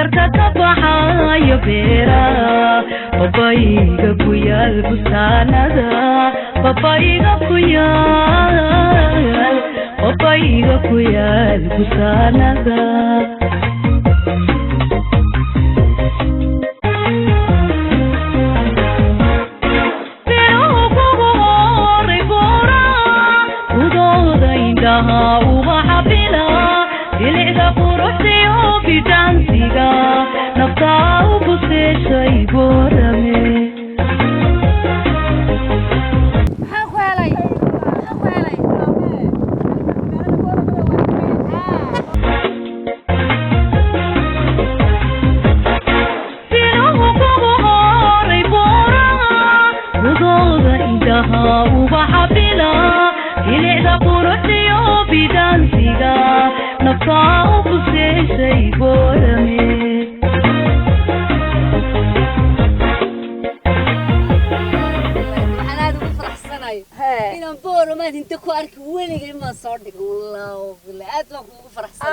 barka ka baxayo beera babayga ku yaal bustaanada babayga ku yaal bustaanada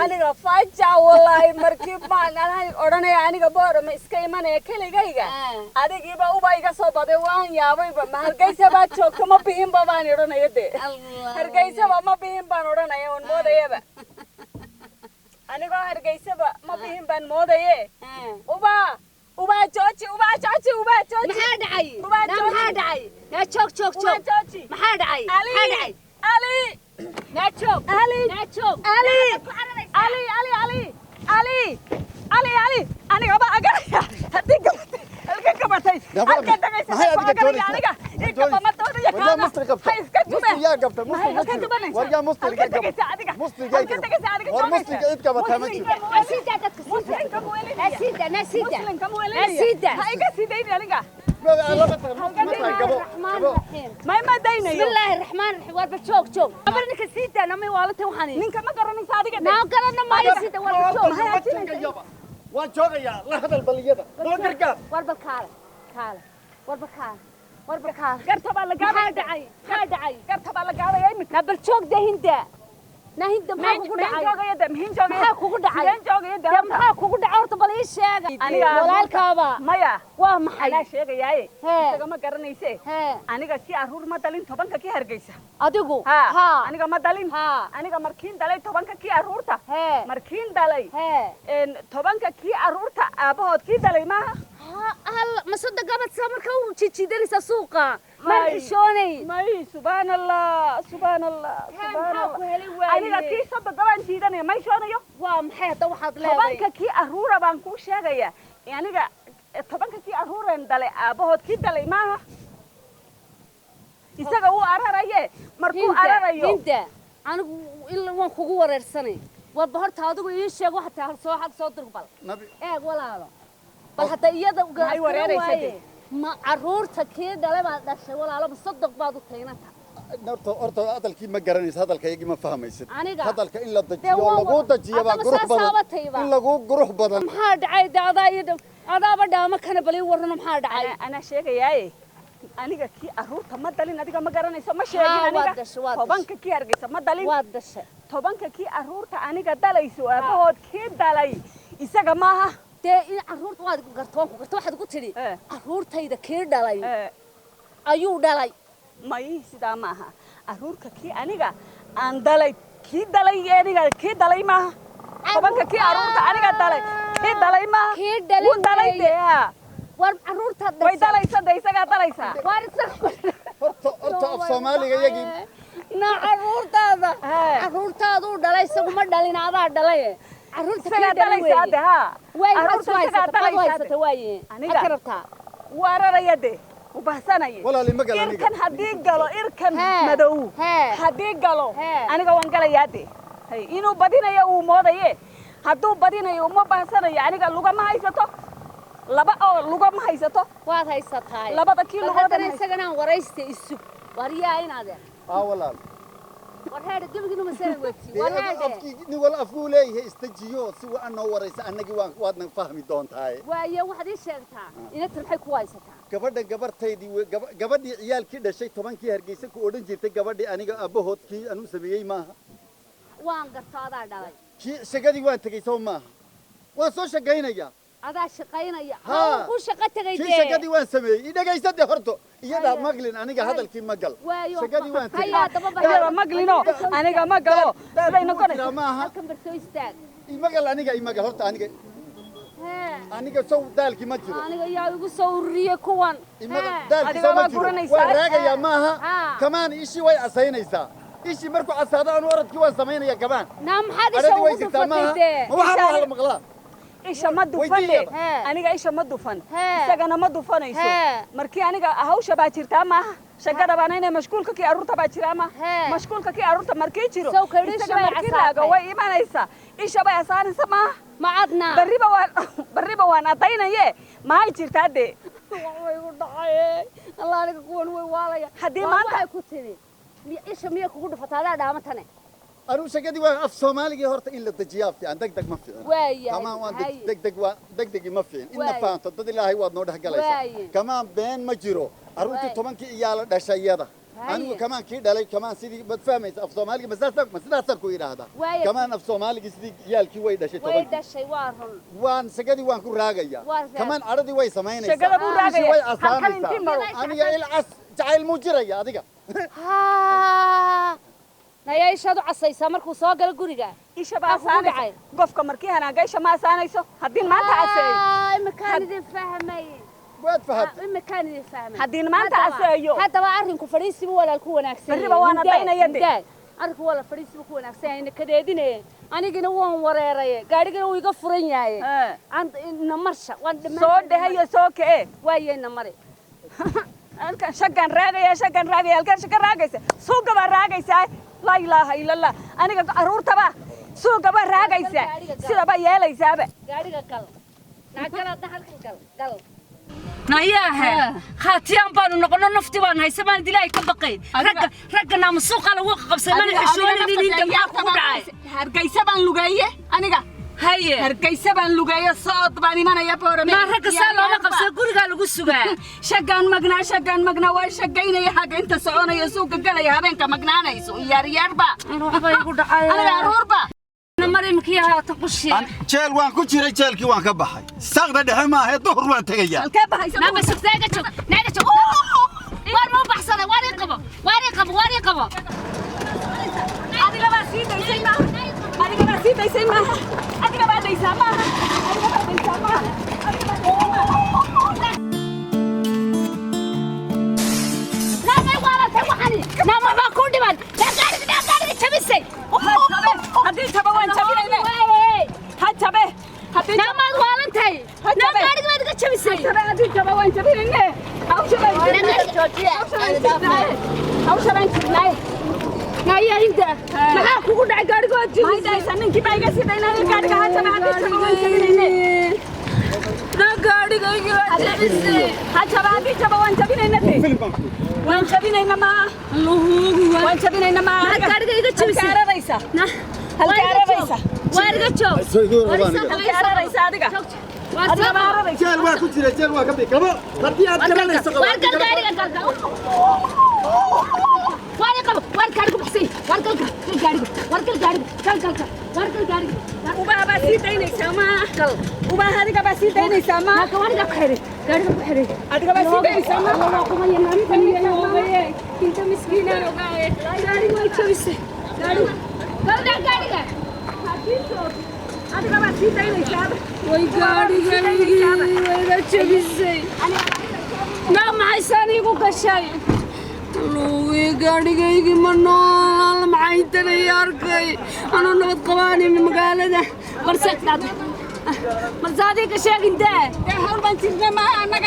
aniga faja wallahi markii baan oranay aniga boorama iska imanay kaligayga adigiiba uba iga soo baday waan yaabayba ma hargeysa ba joogto ma bihin ba baan oranayade hargeysa ma bihin baan oranay on moodayaba aniga hargeysa ma bihin baan moodaye uba jooji maxaa dhacay na joog maxaa dhacay Ali Nacho Ali aniga ba agaraya hadii gabatay halka gabatay halka tagaysa aniga inta ma doonaya wada mustir qabta mustir qabta warga mustir qabta mustir qabta ma jiro nasida hayga sidayni aniga ما داينا بسم الله الرحمن الرحيم والبشوك شوك قبلنك سيدة أنا ما والته وحني نينك ما قرني صادقة نعم قرنا ما يسيدة والبشوك والشوك يا الله هذا البلية ما تركب والبكار قرتب على قاعدة هادعي قرتب على قاعدة يمك نبلشوك ده هندا نهيد ما كوكو دعاي ما كوكو دعاي ما كوكو دعاي horta bal ii sheeg aniga walaalkaaba maya waa maxay ana sheegayay isaga ma garanayse aniga si aruur ma dalin 10ka ki hargeysa adigu aniga ma dalin aniga markiin dalay 10ka ki aruurta markiin dalay 10ka ki aruurta aabahood ki dalay ma hal ma sadaqabad samarka uu jijidanaysa suuqa ما حشوني ماي سبحان الله aniga kii sabab gaban jiidanay ma shoonayo waa maxay hada waxaad leedahay tobanka kii aruura baan ku sheegaya aniga tobanka kii aruuran dalay aabahood kii dalay maaha isaga uu araraye markuu ararayo inta anigu ilaa waan kugu wareersanay wad horta adigu ii sheeg waxa soo xaq soo dirbal eeg walaalo bal hada iyada ay wareeraysaa ما عرورتك كده لما دشة ولا على مصدق بعض كيناتها. أرتو هذا الكي ما قرنيس هذا الكي يجي ما فهم يصير. هذا الكي إلا تجيه ولا جو تجيه بقى جروح بدل. إلا جو جروح بدل. محاد عيد هذا بدأ ما كان بلي ورنا محاد عيد. أنا شيء جاي. أنا كي عرورت ما دلين هذيك ما قرنيس ما شيء أنا طبعاً كي أرجع ما دلين. طبعاً كي عرورت أنا كدلي سوا بعد كي دلي. إذا جماعة تي عرورت واحد قرطان واحد قلت لي عرورت هيدا كير دلي أيو دلي ما يصير معها عرورك كي أنا عن دلي كي دلي أنا كي دلي معها طبعا كي عرورت أنا دلي كي دلي معها كي دلي ده وعرورت هذا وين دلي سد إيسا دلي سا أرتو الصومالي يجي نا عرورت هذا عرورت هذا دلي سوما دلي نادا دلي عرورت كي دلي ساده عرورت ساده واي أنا كرتها وارا يده وبحسناي ولا اللي مقال أنا إركن هديك قالوا إركن مدعو هديك قالوا أنا كمان قال يادي هاي إنه بدينا يوم موضة يه هدو بدينا يوم ما بحسناي أنا قال لغة ما هيسته لبا أو لغة ما هيسته وات هيسته هاي لبا تكيل لغة ده سجنا ورئيس السوق وريا أين هذا ولا ورهاد قبل كده مسألة وقتي ورهاد نقول أفولي هي استجيو سوى أنه ورئيس أنا جوا وادنا فهمي دون تاي ويا واحد يشاركها إن ترحي كويسة gabadha taydi gabadhii ciyaalkii dhashay 10kii hargeysa ku oran jirtay gabadhii aniga abahoodkii anu sameeyay maaha waan gartaadaa dhalay shaqadii waan tagay soo maaha waan soo shaqaynaya adaa shaqaynaya hawl ku shaqo tagay kii shaqadii waan sameeyay idhagaysatay horto iyada maglin aniga hadalkii magal shaqadii waan tagay maglino aniga magalo sidayna qoraysaa maaha kan barso istaag imagal aniga imagal horta aniga soo daalkii ma jiro aniga yaa igu soo ururiye kuwan imagal daalkii soo ma jiro waan raagaya maaha kamaan ishii way asaynaysaa إيش مركو عصادة أنا ورد كيوان سمينا يا كمان. نعم هذا شو مدفن ده. ما واحد واحد مغلا. إيش مدفن ده. أنا جا إيش مدفن. سجنا مدفن إيش. مركي أنا جا أهوش باكر تامه. شجرة بانينا مشكول كي أروت باكر أما. مشكول كي أروت مركي تيرو. سو كريش عصادة. وين ما نيسا. إيش بقى صار سما. ما عدنا. بريبا وانا تاينا يه. ما هي تيرتادي. الله عليك كون ويواليا. حدي ما كنتني. إيش مية كقول فتاة دامتنا. أنا وش قدي وقف سومالي هرت إلا التجياب في عندك دق مفين. ويا. كمان وعندك دق مفين. إن فان تضد الله هي واد نورها قليسا. كمان بين مجرو. أروتي طبعا كي يالا دشيادة. أنا كمان كي دلي كمان سيدي بتفهمي في سومالي مسافر كوير هذا. كمان في سومالي سيدي يال كي ويدا شيء طبعا. ويدا شيء وارهن. وان سجدي وان كور راجيا. كمان عرضي ويا سمايني. شجرة بور راجيا. أنا يا العس جايل مجرى يا ديكا. ها نايا إيش هذا عصي سامر كوسا قال قريقة إيش بقى ساني قف كمركي هنا جايش ما سانيسو هدين ما تعسي مكان ذي فهمي وين فهمت مكان ذي فهمي هدين ما تعسيو هذا بعرفين كفريسي ولا الكون أكسين بريبا وانا داينا يدي أعرف ولا فريسي بكون أكسين كده دينه أنا جينا وان ورايا قاعد جينا ويقفرين ياي عند نمرشة وان صوت ده هي صوت إيه وين نمري أنك شجعن راجع أنك شجعن راجع سوق بار راجع لا إله إلا الله أنا كأرور تبا سوق بار راجع سيدا بيا لا يسابه قاعد كل ناقل ده كل نايا خاتيان بانو نقولنا نفتوان هاي سبان دلائي كبقين رجعنا مسوق على وقف سمان حشونا دي نيجي يعقوبعي هرجع سبان لجاية أنا هاي هرجع سبان لجاية صوت باني ما نيا بورمي ما هرجع سالو ما قبل سكوري قالوا قصوا شجعن مجنا وشجعينا يا حاجة أنت سعونا يسوق قال يا هبين كمجنانا يسوق يا رياربا أنا يا روربا مريم كيها تقشي جيل وان كجيري جيلكي وان كبخاي ساقدا دحما هي ظهر وان تغيا الكبخاي ما بس تاجا ناجا وار مو بحصله واري قبو adiga baa sii daysay ma adiga baa daysaa ma nama baa ku dhiman gaari jabisay hadii taba waan jabinayna ha tabe nama waalantay gaari baad ka jabisay hadii taba waan jabinayna hawshaban jirnay naya inta maxaa kugu dhacay gaarigood jabisay ma daysan ninkii baa iga sidaynaa gaariga ha tabe hadii taba waan jabinayna gaariga jabisay ha tabe hadii taba waan jabinayna وين شبينا ما وين شبينا ما هالكارجة جبسي هالكارجة وارجع هالكارجة هذيك جيل واحد كجيري جيل واحد كبي كم هدي أتكلم يستقبل واركارجة بحسين واركارجة وبا بسيطين سما وبا هذيك بسيطين سما وارجع بحري gaariga ku xiray adiga baa sii daysaa ma waa kuma yeelan kaniyo way inta miskiina rogaay gaariga way jabisay gaariga adiga baa sii daysaa way gaariga way jabisay na maxaysan igu gashay luuwi gaarigaygi manol maxay tanay arkay ana nabad qabaan magaalada barsaad مرزادي كشاك انت هول بنتنا ما انك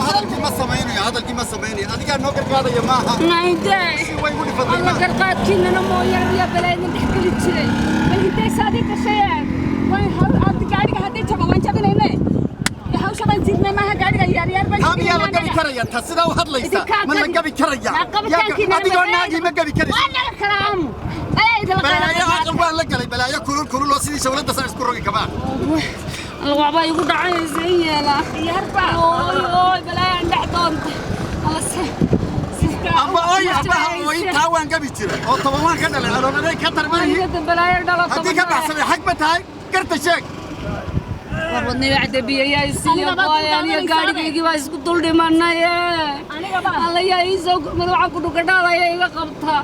هذا الكي ما سميني اديك نوكر قاده يا ماها نايده وي ولي فضل ما قرقات كنا مو يا بلاي نحكي لك شيء انت صادق كشاك وين هل اديك قاعده هدي تبا وين جبنا يا هوش بنتنا ما قاعده يا ريال بنتنا هم يلا قبي كريا تسدا وهدليسا من قبي كريا يا اديك ناجي ما قبي كريا وانا الكلام بلايا عقل بان لقلي بلايا كل لو سيدي شغلته ساس كروغي كمان الوعبا يقول دعاي زي لا يربع اوي بلايا عند عطون خلاص أما أوي تاوان قبي ترى أو طبعا كذا لا أنا كتر ما هي بلايا دلوا هديك بحسب حكمة هاي كرت شيك wadnay wacda biyayaa isiiya qoyaan iyo gaadhigaygii baa isku dul dhimanaye alla yaa ii soo gurmada waxaa ku dhugadhaadaya iga qabta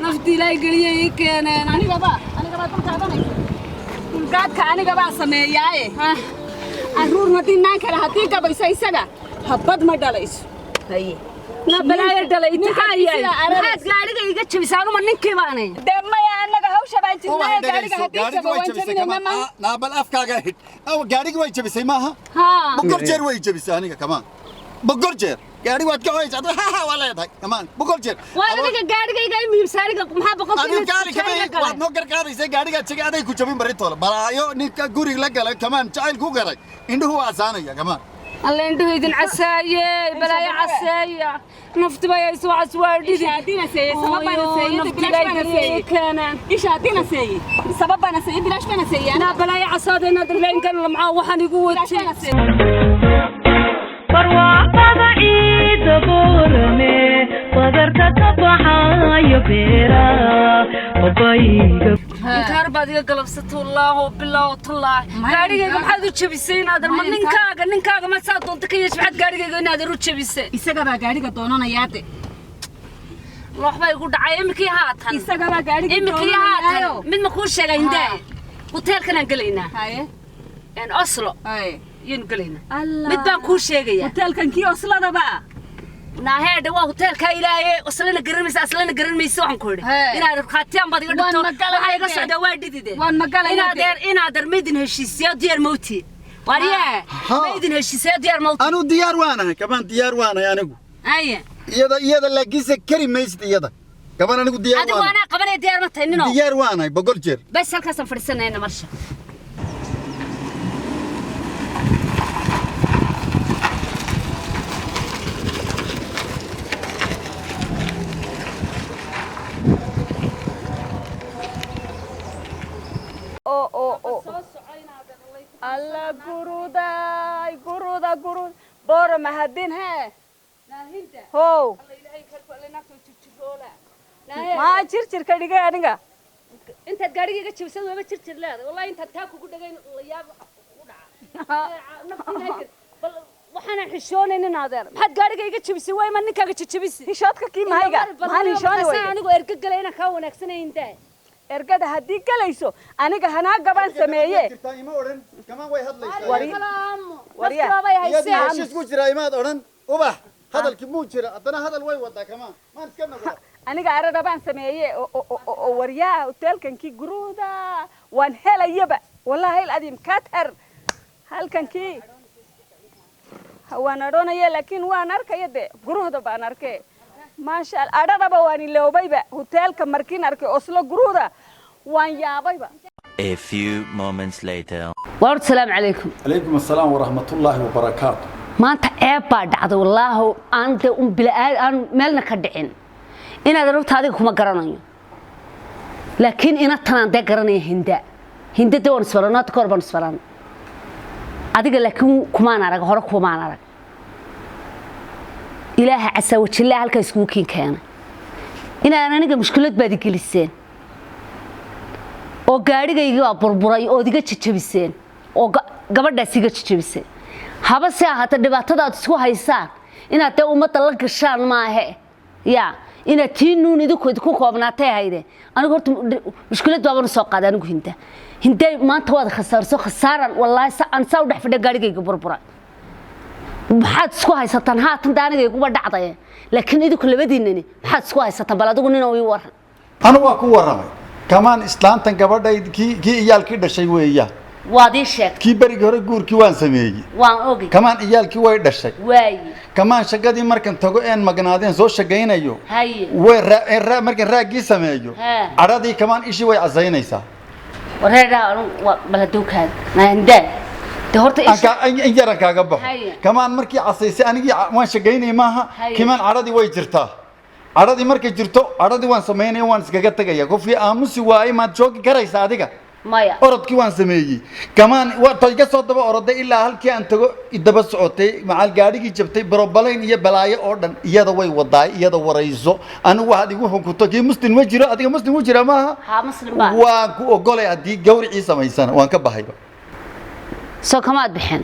nafti ilaahay geliya ii keeneen anigaba dulkaadanaysa dulgaadka anigabaa sameeyaaye carruurna dinaan kale haddii gabayso isaga habad ma dhalayso haye nabalaaya dhalay intixaayay maxaad gaadhiga iga jabisaan uma ninkii baanay dee maya annaga hawsha baan jirnay gaadhiga haddii jabo waan jabinayna ma naabal afkaaga hid gaadhigi way jabisay maaha boqol jeer way jabisay aniga kamaan boqol jeer gaadhi waad ka hoysaa ha waa leedahay kamaan boqol jeer waa adiga gaadhigayga ay muhiimsan aniga maxaa boqol jeer gaadhi kama waad noo gargaaraysaa gaadhiga tagay aday ku jabin baritoole balaayo ninka guriga la galay kamaan jacayl ku garay indhuhu waa asaanaya kamaan الله عنده يدين عساية بلايا عساية نفط بيا يسوع عسوادي إيش عدينا سيء سبب أنا سيء بلاش أنا سيء كان إيش عدينا سيء سبب أنا سيء بلاش أنا سيء أنا بلايا عسادة نادر لين كانوا معاه وحني قوة بلاش أنا سيء برواقة عيد بورمي صدرت صباحا يبيرا وبايق inkaar baad iga galabsato wallaahi bilaaw tallaah gaadhigayga maxaad u jabisay inaadan ma ninkaaga ma saa doonta ka yeesh maxaad gaadhigayga inaadan u jabisay isaga baa gaadhiga doonanayaade waxbay igu dhacay imikii haatan isaga baa gaadhiga imikii haatan mid ma kuu sheegay indee hoteelkan aan gelaynaa haye Oslo haye yaan gelaynaa mid baan kuu sheegaya hoteelkan kii Oslo ba naaheedha waa hoteelka ilaahay Oslana garanaysa aslana garanaysa waxaan ku yidhi inaad qaatiyaan baad iga dhigto waxa iga socda waa dhidide inaad meedin heshiisiyo diyaar mawti wariye meedin heshiisiyo diyaar mawti anu diyaar waanahay kamaan diyaar waanahay anigu aye iyada laakiinse kari maysid iyada kamaan anigu diyaar waanahay adigu ana qabanay diyaar ma tahay nino diyaar waanahay boqol jeer bas halkaas aan fadhisanayna marsha الله قرود بور مهدين ها هو ما جرجر كدغه aniga inta gaariga jabsad waba jirjir leedahay wallahi inta taa kugu dhagayn la yaab u dhaca bal waxaan xishoonaynin adeer maxaad gaariga iga jabisay way ma ninkaaga jabisay hishoodka kii mahayga maxaan hishoonay way anigu erga galayna ka wanaagsanayn daa ergada haddii galayso aniga hanaa gaban sameeye ima oran kamaan way hadlaysaa wariya heshiis ku jira imaad oran ubax hadalkii muu jira haddana hadal way wadaa kamaan maan iska noqdo aniga arada baan sameeye oo wariyaha hoteelkankii guruuda waan helayaba wallahi aladim katar halkankii waan adhoonaya laakiin waan arkaya de guruuda baan arkay maasha Allah adadaba waan iloobayba hoteelka markiin arkay Oslo guruuda waan yaabayba A few moments later. Assalamu alaykum. Alaykum assalam wa rahmatullahi wa barakatuh. maanta eebaa dhacday wallaahi aanta bilaa aan meelna ka dhicin inaad rabto adiga kuma garanayo laakiin ina tanaan de garanay hinda de waan isfaranaad korban isfaran adiga laakiin kuma arag hore kuma arag ilaaha asa wajilaa halka isku keenay inaan aniga mushkilad baad geliseen oo gaarigayga waa burburay oo diga jajabiseen oo gabadhaas iga jajabiseen haba si ahata dhibaatada aad isku haysaan inaad taa umada la gashaan maahe ya inaad tiinuun idinku koobnaatay hayde anigu horta mushkilad baan soo qaaday anigu hinda maanta waad khasaaran wallahi aan saa u dhex fadhiyo gaarigayga burburay maxaad isku haysataan haatan daanigaygu ba dhacday laakiin idinku labadiinani maxaad isku haysataan bal adigu nin oo ii waran anu waa ku waramay kamaan islaantan gabadhay kii iyaalkii dhashay weeyaan waad ii sheegtay kii barigi hore guurkii waan sameeyay waan ogay kamaan iyaalkii way dhashay waay kamaan shaqadii markan tago een magnaadeen soo shaqaynayo haye way markan raagii sameeyo aradii kamaan ishii way casaynaysaa wareeda bal dukaad maandaa de horta in yaran kaaga baxo kamaan markii casaysay anigii waan shaqaynay maaha kamaan aradii way jirtaa aradii markay jirto aradii waan sameynay waan iskaga tagaya qofkii aamusi waayay maad joogi karaysaa adiga maya orodkii waan sameeyay kamaan waa iga soo daba oroday ilaa halkii aan tago idaba socotay macal gaarigii jabtay barobalayn iyo balaayo oo dhan iyada way wadaay iyada warayso anigu waxa igu xukunto kii muslim ma jiro adiga muslim u jira maaha ha muslim baa waan ku ogolay hadii gawricii sameeysan waan ka baxayba soo kamaad bixin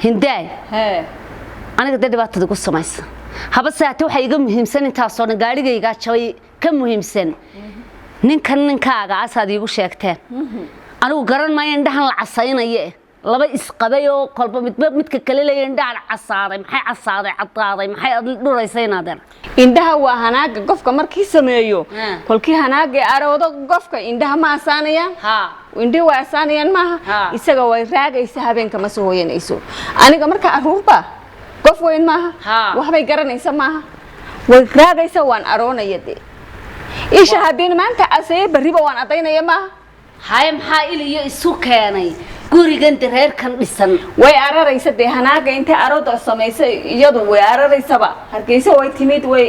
hindaay aniga dadbaatadu ku samaysan haba saati waxa iga muhiimsan intaas oo gaarigayga jabay ka muhiimsan ninkaaga asaad iigu sheegteen anigu garan maayo indhahan la casaynaye laba isqabay oo kolba midka kale leeyahay indhaha casaaday maxay casaaday cadaaday maxay dhuraysaynaadeen indhaha waa hanaaga qofka markii sameeyo kolkii hanaaga aroodo qofka indhaha ma asaanayaan indhaha waa asaanayaan maaha isaga way raagaysa habeenka ma soo hooyanayso aniga marka aruurba qof weyn maaha waxbay garanaysa maaha way raagaysa waan aroonayade isha hadeen maanta asay bariba waan adaynaya maaha hay maxaa iliyo isu keenay gurigan reerkan dhisan way araraysa de hanaaga inta arooda sameysay iyadu way araraysaba hargeysa way timid way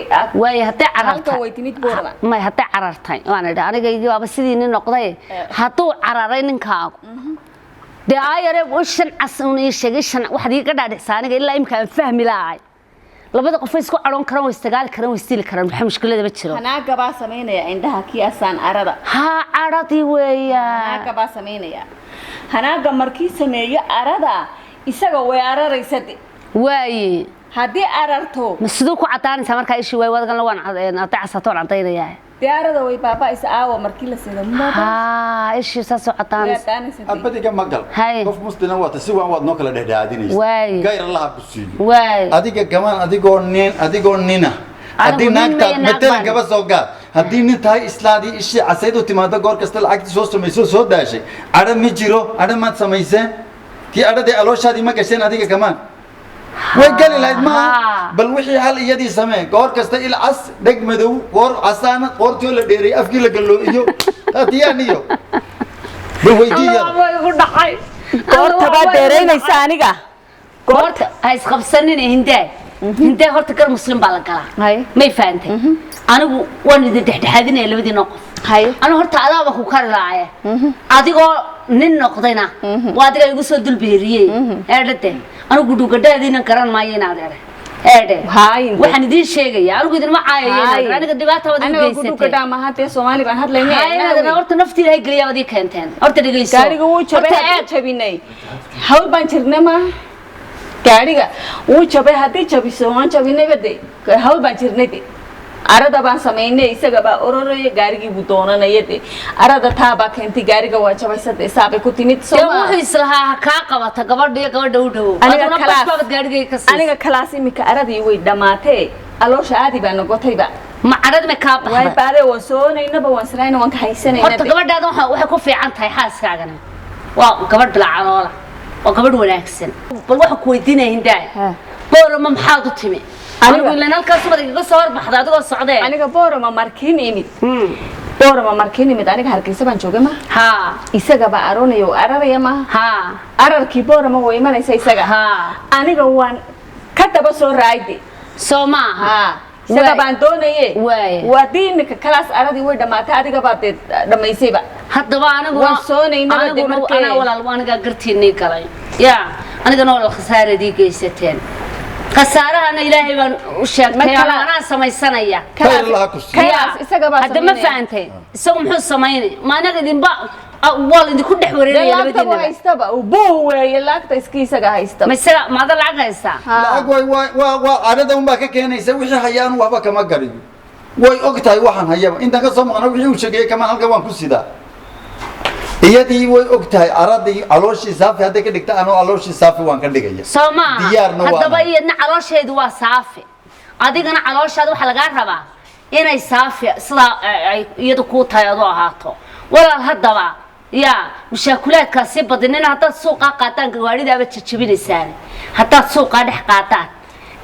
haday carartay way timid boorma ma haday carartay waan idhaa aniga iyaaba sidii nin noqday haduu cararay ninkaagu de ayare shan casun iyo sheegishan wax iga dhaadhicsan aniga ilaa imka fahmi laay labada qof isku caroon karaan way istagaali karaan way istili karaan waxa mushkilada ma jiro hanaaga baa sameynaya indhaha kiyaasaan arada aradi weeyaa hanaaga baa sameynaya hanaaga markii sameeyo arada isaga way araraysa waaye hadii ararto sidoo ku cadaanaysa marka ishii way wadagan la waan cadaysato cadaynaya diyaarada way baaba is aawa markii la siido ishii soo cadaanaysa abadiga magal qof muslina wata si waan wad noo kala dhexdhaadinaysa gayr Allah busiyo adiga gaman adigoo nina hadii naagta matalan gaba soo gaar hadii nin tahay islaadii ishii casaydo timaado goor kasta lacagti soo sameeyso soo daashay ara ma jiro ara ma samayseen tii arade alooshaadi ma gasheen adiga gaman way gali lahayd ma bal wixii hal iyadii samee goor kasta il cas dheg madow goor casaana qoortii la dheeray afkii la galo iyo taatiyaaniyo weydiiyo ugu dhacay goorta baa dheeraynaysa aniga goorta ay isqabsanin hindaa horta gar muslim baa la galaa may faantay anigu waan idin dhexdhexaadinaya labadii qof anigu horta adaaba ku kari laacay adigoo nin noqdayna waa adiga igu soo dulbeeriyay eedade anigu dhugadhaadina garan maayo inaad waxaan idin sheegaya anigu idin ma caayayeen aniga dhibaato wada geysatay anigu dhugadhaa ma hadee Soomaali baan hadlaynaa horta naftiina ay galiyaa wadi keenteen horta dhageyso gaariga wuu jabinay hawl baan jirnaa ma gaariga wuu jabay hadii jabiso waan jabinay bade hawl baan jirnay arada baan sameeynay isaga baa ororaya gaarigii buu doonanayay arada taaba keentay gaariga waa jabaysad isaabay ku timid soo wuxuu islaha ka qabata gabadha u dhow aniga kalaas imika aradii way dhamaatay aloosha aadi baan nogotayba ma arad ma ka baxay way baare waan soonaynaba waan sarayn waan ka haysanayna horta gabadhaada waxay ku fiican tahay xaaskaagana waa gabadh lacaloola oo gabadh wanaagsan bal waxa ku weydiinay hindaa boorama maxaad u timi anigu ilaa halkaas wadaga soo horbaxda adigoo socday aniga boorama markiin imid aniga hargeysa baan joogay ma isaga baa aroonayo araraya ma ararkii boorama way imanaysa isaga aniga waan ka daba soo raayday Soma isaga baan doonaye wadiinka kalaas aradii way dhamaatay adiga baad dhamaysayba haddaba anigu waan soonaynaa ana walaal aniga gartiinay galay aniga noo khasaaradii geysateen خسارة إلهي بان وشاكتي أنا سميسانيا خير الله كسي كلاس إساقا باسميني هذا ما فهمتي إساقا محو سميني ما نقدين با والله إني كل حوريني يا لبدين لا هايستبا وبوه يلاكتا إسكي إساقا هايستبا ما إساقا ما هذا العقا إسا لا أقوى عدد أمباكا كينا يسوي حيان وابا كما قريب way ogtahay waxaan hayaba inta ka soo maqnaa wixii uu sheegay kama halka waan ku sidaa iyadii way ogtahay aradii calooshii saafi hadda ka dhigta anoo calooshii saafi waan ka dhigaya Soma hadaba iyadna caloosheedu waa saafi adigana calooshaada waxa laga rabaa inay saafi sida iyadu ku tahay adoo ahaato walaal hadaba ya mushakulaadkaasi badinina hadda suuqa qaataan gawaaridaaba jajabinaysaan hadda suuqa dhex qaataan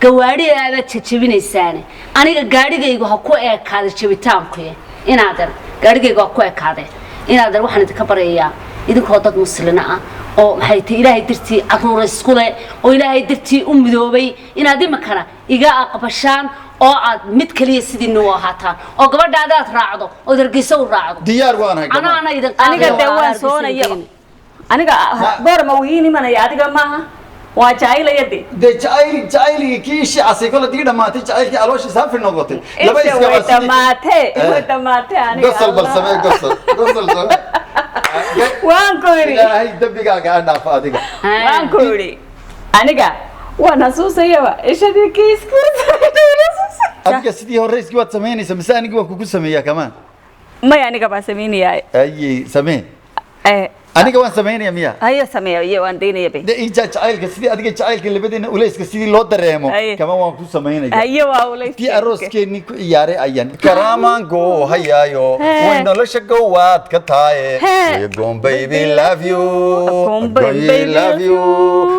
gawaaridaaba jajabinaysaan aniga gaarigaygu ha ku eekaado jabitaanku inaadan gaarigaygu ha ku eekaado inaadan waxaan idinka barayaa idinkoo dad muslimiin ah oo maxay tahay ilaahay dartii caruur isku leh oo ilaahay dartii u midoobay inaad imakana iga aqbashaan oo aad mid kaliya sidii noo ahaataan oo gabadhaada aad raacdo oo dargeyso u raacdo diyaar waan hay aniga dawaan soonayo aniga boorma wiini manaya adiga maaha waa jaayilayade de jaayili kiishi asay kala dii dhamaatay jaayilkii alooshi saafi noqotay laba iska waa dhamaatay aniga gosol balsamee gosol waan ku yiri ilaahay dambigaaga aan dhaafo adiga waan ku yiri aniga وانا سوسيا ايش هذه كيس adiga sidii horeyskii waad sameynaysaa mise aniga waan kugu sameeyaa kamaan ما يعني كبا سميني ay samee aniga waan sameynaya miya هيا سميا يا وان ديني يبي de ija jacaylka sidii adiga jacaylka labadina ulayska sidii loo dareemo kama waan ku sameynaya هيا واوليس tii arooskeeni ku ciyaaray ayaan karamaango hayaayo way nolosha gowaad ka tahay way gone baby love you baby love you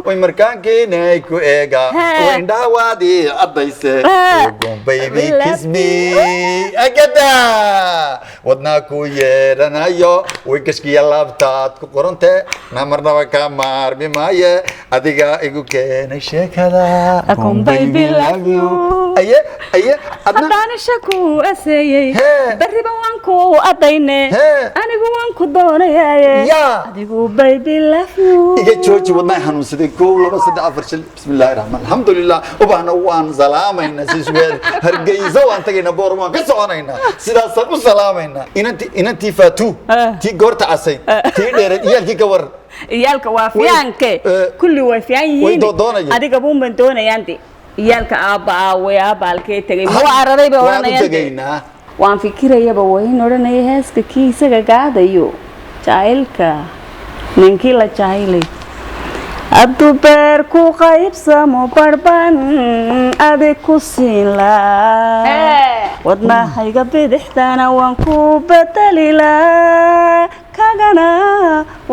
way markaankeenay ku eega way indhawaadi adayse way gone baby kiss me agada wadna ku yeeranayo way gashkiya laabtaad ku qorante namarnaba ka maarmi maaye adiga igu keenay sheekada gone baby love you aye haddaan shaku aseeyay bariba waan ku adayne anigu waan ku doonayaye adigu baby love you iga jooji wadnaay xanuunsaday 1 2 3 4 5 bismillaahir rahmaan alxamdulillah ubahna waan salaamayna sisweed hargeysa waan tagayna boormaan ka soconayna sidaas u salaamayna inantii faatu tii goorta casay tii dheereed iyalkii ka war iyalka waa fiyaanke kulli way fiyan yihiin adiga buun ban doonayaanti iyalka aaba way aabalkee tagay ma araday ba oranayaan waan fikirayaba way oranay heeska kiisaga gaadayo jacaylka ninkii la jacaylay addu beer ku qaybsamo barban adig ku siin laa wadnahayga bidixdana waan ku bedeli laa kagana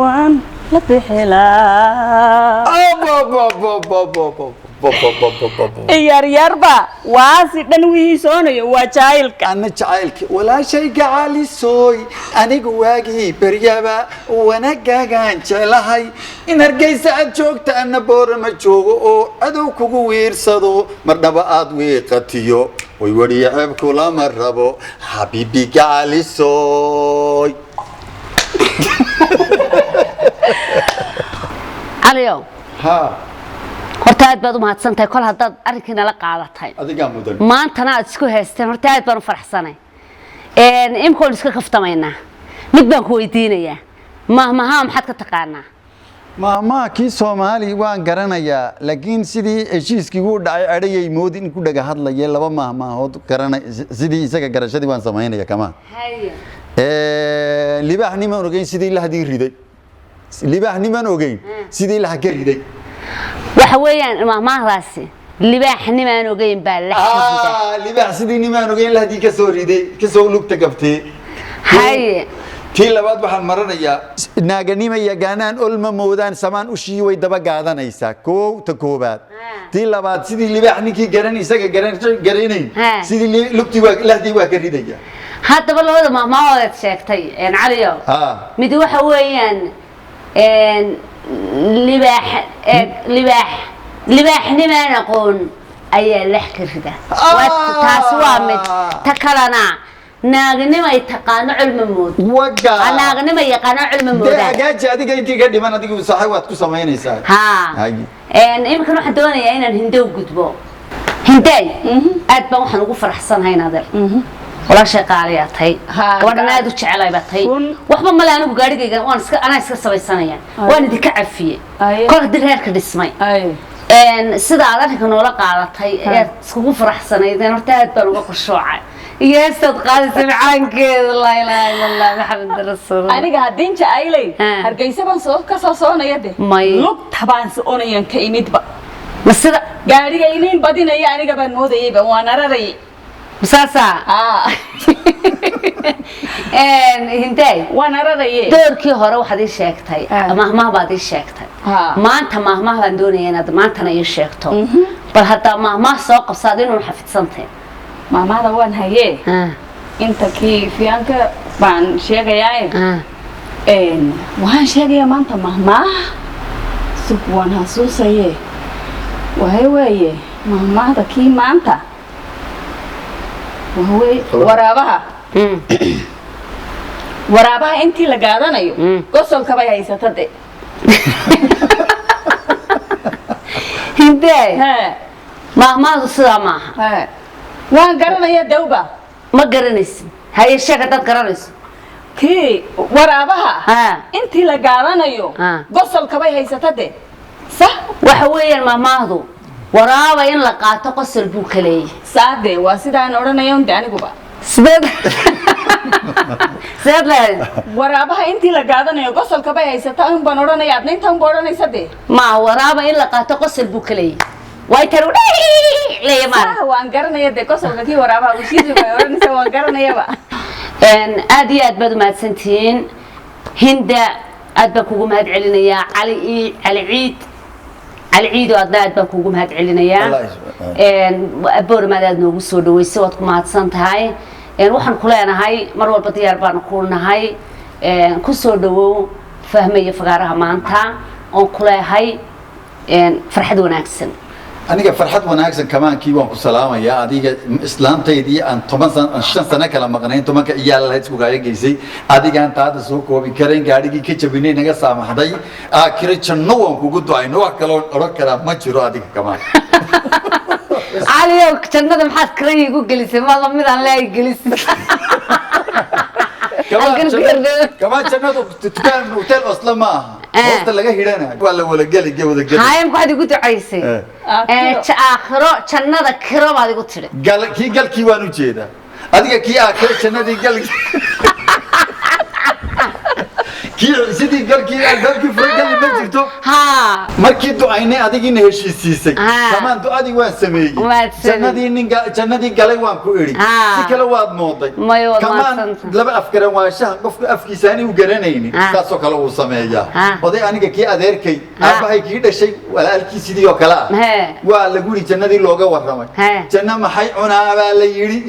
waan la bixi laa yaryarba waasi dhan wiisoonayo waa jacaylka ana jacaylka walaashayga calisooy anigu waagii beryaba wanagaagaan jeclahay in hargeysa aad joogta ana boorama joogo oo cadow kugu wiirsado marnaba aad wiiqatiyo way wariya ceeb kulama rabo xabiibiga calisooy caliyow horta aad baad u mahadsantahay kol haddaad arrinkiina la qaadatay adigaa mudan maantana aad isku haysteen horta aad baan u faraxsanay imkoon iska kaftamaynaa mid baan ku weydiinayaa mahmaha maxaad ka taqaanaa mahmaha kii soomaali waan garanayaa laakiin sidii heshiiskii uu dhacay adhayay moodi in ku dhaga hadlaya laba mahmahood garanay sidii isaga garashadii waan samaynaya kama libaax niman ogeyn sidii la hadii riday libaax niman ogeyn sidii la ka riday waxa weeyaan mahmaahdaasi libaax niman ogeyn baa la xidhiidha libaax sidii niman ogeyn la hadii ka soo riday ka soo lugta gabtay haye tii labaad waxaan maranayaa naaganima yagaanaan olma moodaan samaan u shii way daba gaadanaysaa koow ta koobaad tii labaad sidii libaax ninkii garan isaga garanayn sidii lugtii waa lahdii waa ka ridaya haddaba labada mahmaahood sheegtay caliyo mid waxa weeyaan libaax niman aqoon ayaa lex ka rida taas waa mid ta kalena naagnimo ay taqaano cilmi mood waga naagnimo yaqaano cilmi mood agaaji adiga intii ka dhiman adigu saxay waad ku sameynaysaa imkan waxaan doonayaa inaan hindow gudbo hinday aad baan waxaan ugu faraxsanahay nader walaashay qaaliyaatay gabadhan aad u jeclay batay waxba male anigu gaarigayga waan iska sabaysanaya waan idinka cafiyey kol haddii reerka dhismay sida aad arrinka noola qaadatay ee iskugu faraxsanaydeen horta aad baan uga qushuucay iyo heestaad qaadaysa macaankeeda laa ilaaha illa allah maxamed rasuul aniga haddii jacaylay hargeysa baan ka soo soonaya de lugta baan soconayan ka imidba ma sida gaariga iniin badinaya aniga baan moodayayba waan ararayay مساسا هنتاي وانا رأيي دوركي هورا واحد يشيكتاي مهما بعد يشيكتاي ما انت مهما بندوني انا ما انت انا يشيكتو بل حتى مهما سوق بصادين ونحفظ سنتين مهما هذا وان هي انت كي في انك بان شيغياي وان شيغيا ما انت مهما سوق وان هسوساي وهي وهي مهما هذا كي ما انت وهو waraabaha intii la gaadanayo gosolka bay haysatade hindee mahmaadu sidaa maaha waan garanaya dawba ma garanaysid haye sheeg haddaad garanayso كي ورابها انت لقالنا يو قصل كبي هي ستدي صح وحويا ما ماهدو ورابا إن لقاته قصل بوكلي صادق واسيدا نورنا يوم داني قبا سبب سبب ورابها انت لقالنا يو قصل كبي هي ستا هم بنورنا يا ابنين تهم بورنا يسدي ما ورابا إن لقاته قصل بوكلي وايترو ليه ما صح وانقرنا يدي قصل كي ورابها وشيزي بيورنا سوا وانقرنا يبا إن أدي أدبد ما سنتين هندا أدبك وجمهد علينا يا علي عيد على عيد وأدنى أدبك وجمهد علينا يا إن أبور ما دادنا وصول ويسوتكم مع السنت هاي إن وحن كلنا هاي مرة البطيار بنقولنا هاي إن كسر فهمي فقارها مانتا أو كلها هاي إن فرحة وناكسن أنا فرحت وناكسن كمان كيوان كسلامة يا أديك إسلام تيدي أن طبعا شن سنة كلام قنين طبعا كإيال الله يسوع جاي جيسي أديك أن تاد سوق وبيكرين قاعد كي كتبيني نجا سامح هذاي كيري شنو وان كوجو عينو أكلون أروك كلام ما تشرو أديك كمان علي كنا ده محط كريه يقول جلسي ما الله ميد الله يجلس كمان شنو تكان أوتيل أصلا ما أوتيل لقى هيرنا ولا جالي هاي مقعد يقول عيسى آخره شنو ده كرا بعد يقول ترى قال كي وانو جيدا أديك كي آخر شنو دي قال كي سيدي قال كي فرق اللي بنجرتو ها markii du'aynay adigii heshiisiisay kamaan du'adii waan sameeyay jannadii galay waan ku iri si kale waad mooday kamaan laba afgaran waa shahan qofka afkiisaani u garanayni taasoo kale uu sameeyaa oday aniga kii adeerkay aabahay kii dhashay walaalkii sidii oo kale waa la guri jannadii looga waramay janna maxay cunaa baa la yiri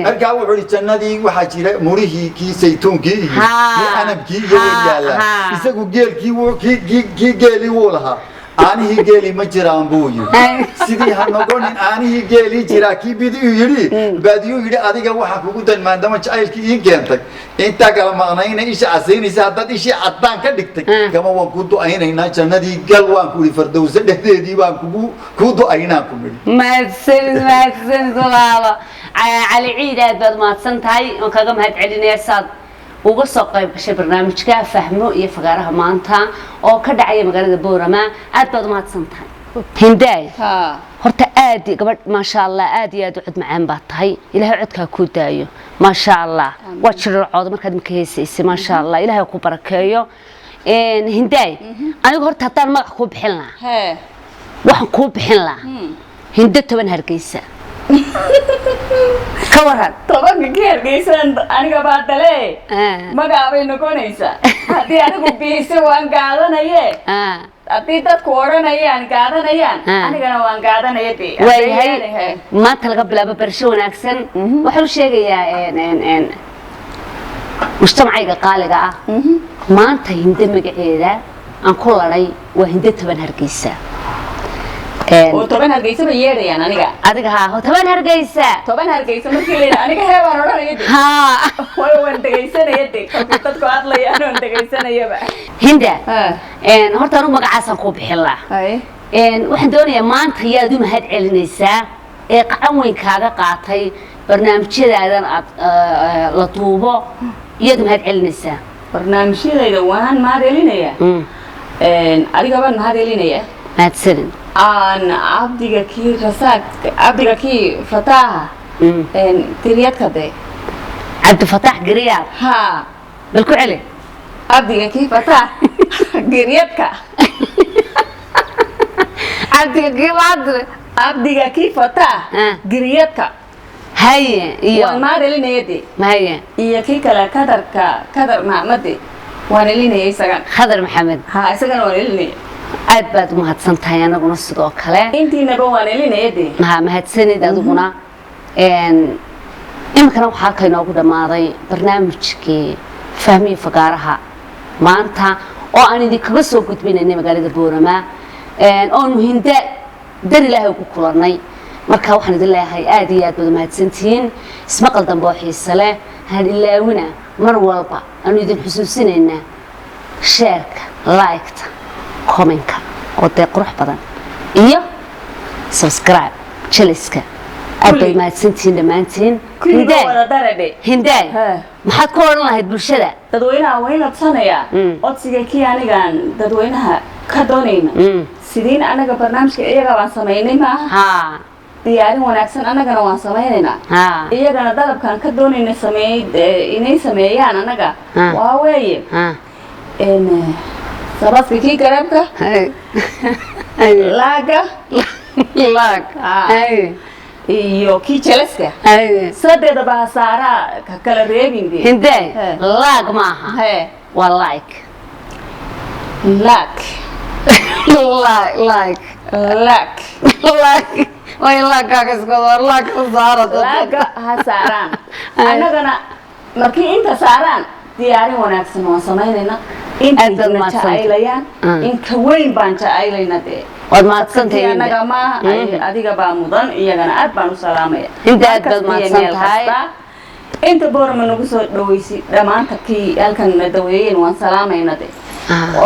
markaa wuxuu yiri jannadii waxa jira murihii kii saytuunkii iyo anabkii iyo yaala isagu geelkii geeli wuu lahaa aanihii geeli ma jiraan buu yiri sidii ha noqonin aanihii geeli jira kii bidii yiri baadiyuu yiri adiga waxa kugu danmaandama jacaylkii ii keentay inta kala maqnayna isha asaynaysa hadad ishi cadaan ka dhigtay kama waan ku du'aynaynaa jannadii gal waan ku firdawsa dhexdeedii waan ku du'aynaa ku miri maadsan walaalo cali ciid aad baad maadsan tahay oo kaga mahad celinaysaa uga soo qayb gashay barnaamijka fahmo iyo fagaaraha maanta oo ka dhacay magaalada Boorama aad baad mahadsan tahay hinday horta aad gabadh ma sha Allah aad iyo aad u cid macaan baad tahay ilaahay codka ku daayo ma sha Allah waa jircood markaad ma heesaysay ma sha Allah ilaahay ku barakeeyo hinday anigu horta haddaan magac ku bixin lahaa waxaan ku bixin lahaa hinda 10 hargeysa كوران طبعا كير جيسان أنا قبضت عليه ما قابل نكونيسا هذي أنا كوبيسة وان قاعدنا يه أتي تكورنا يه أنا قاعدنا يه أنا كنا وان قاعدنا يه تي وهي ما تلقى بلا برشون أكسن وحلو شيء يا إن مجتمعي قالقة ما أنت هندمج إذا أنقول علي وهندت بنهرجيسا وطبعاً هرجيسة بيجي يعني أنا أديك ها طبعاً هرجيسة طبعاً هرجيسة مشكلة أنا كهيا وانا يدي ها ولا وانت جيسة نيدي كنت تقعد لي أنا وانت جيسة نيبا هندا إن هرتارو مقعسا كوب حلا إن واحد دوني ما أنت يا دوم هاد النساء قوين كذا قاطي برنامج كذا هذا لطوبة يدوم هاد النساء برنامج كذا وان ما دلينيا إن أديك بان ما دلينيا ما تسلم أنا عبدي كي رساك عبدي كي فتاة إن تريات كده عبد فتاح قريات ها بالكعلة عبدي كي فتاة قرياتك عبدي كي فتاة قرياتك هاي إيوه وما دلين يدي ما هي إيه كي كلا كدر محمد وانا ليني يسقن خضر محمد ها يسقن وانا ليني aad baad u mahadsantahay anaguna sidoo kale intiina baan leeyahay ma mahadsanid aduguna imkana waxa ka inoogu dhamaaday barnaamijkii fahmiyo fagaaraha maanta oo aan idinkaga soo gudbinaynay magaalada Boorama oo hinda dar ilaahay ku kulanay marka waxaan idin leeyahay aad iyo aad baad mahadsantiin ismaqal dambe oo xiiso leh hal ilaawina mar walba aan idin xusuusinayna share-ka like-ta comment oo deeq qurux badan iyo subscribe channelska aad bay mahadsantiin dhamaantiin hinday maxaad ku oran lahayd bulshada dadweynaha way labsanaya codsiga kii anigaan dadweynaha ka doonayna sidiin anaga barnaamijka iyaga waan sameynay maaha diyaarin wanaagsan anagana waan sameynaynaa iyagana dalabkan ka doonayna inay sameeyaan anaga waa weeye sabaska kii garabka laaga iyo kii jelaska sadeeda baa saaraa kala reebin hinde laag maaha waa like way laagaaga iskadoo laaga ha saaraan annagana markii inta saaraan diyaarin wanaagsan waan samaynaynaa intayna jacaylayaan inka weyn baan jacaylayna dee waad mahadsantahay annaga maaha adiga baa mudan iyagana aad baan u salaamaya inta aad baad mahadsantahay inta boorama nagu soo dhaweysay dhammaanta kii halkan na daweeyeen waan salaamayna dee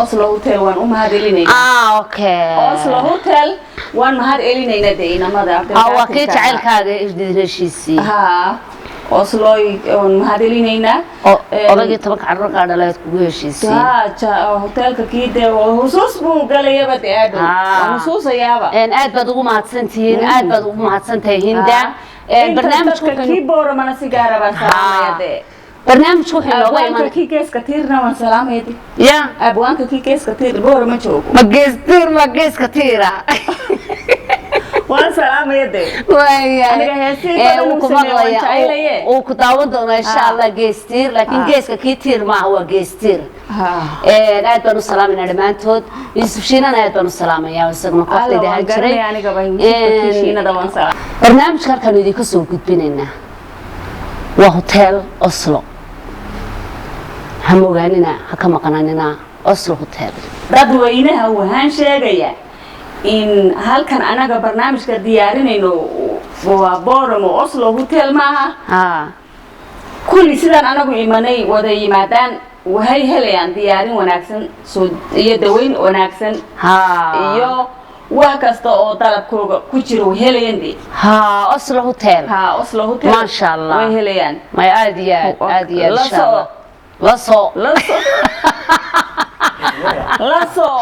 Oslo Hotel waan u mahad elinayna okay Oslo Hotel waan mahad elinayna dee inamada waa kii jacaylkaaga isdidreshiisii Oslo on mahad elinayna odagii 10 carruur ka dhaleed kugu heshiisay hotelka kiide husuus buu galayaba dee waan husuusayaaba aad baad ugu mahadsantihiin aad baad ugu mahadsantahay Hinda barnaamijka kii boorama sigaara baan salaamaya dee barnaamijku wuxuu looga iman kii geeska tiirna waan salaamaya ya abwaanka kii geeska tiir boorama joogo ma geeska tiira waan salaamaya dee aniga heesii uu ku maqlaya uu ku daawan doono insha Allah geestiir laakiin geeska kii tiir ma waa geestiir aad baan u salaaminaa dhamaantood Yusuf Shiinan aad baan u salaamayaa isaguna qofteeda ha jiray aniga baa Yusuf Shiinada waan salaam barnaamijka halkan idinku soo gudbinaynaa waa hotel Oslo hamogaanina ha ka maqanaanina Oslo Hotel dadweynaha waxaan sheegayaa in halkan anaga barnaamijka diyaarinayno waa booramo Oslo Hotel maaha kulli sidaan anagu imanay wada yimaadaan waxay helayaan diyaarin wanaagsan soo iyo daweyn wanaagsan iyo wax kasta oo dalabkooga ku jiro helayaan Oslo Hotel ma sha Allah way helayaan ma aad iyo aad insha Allah la soo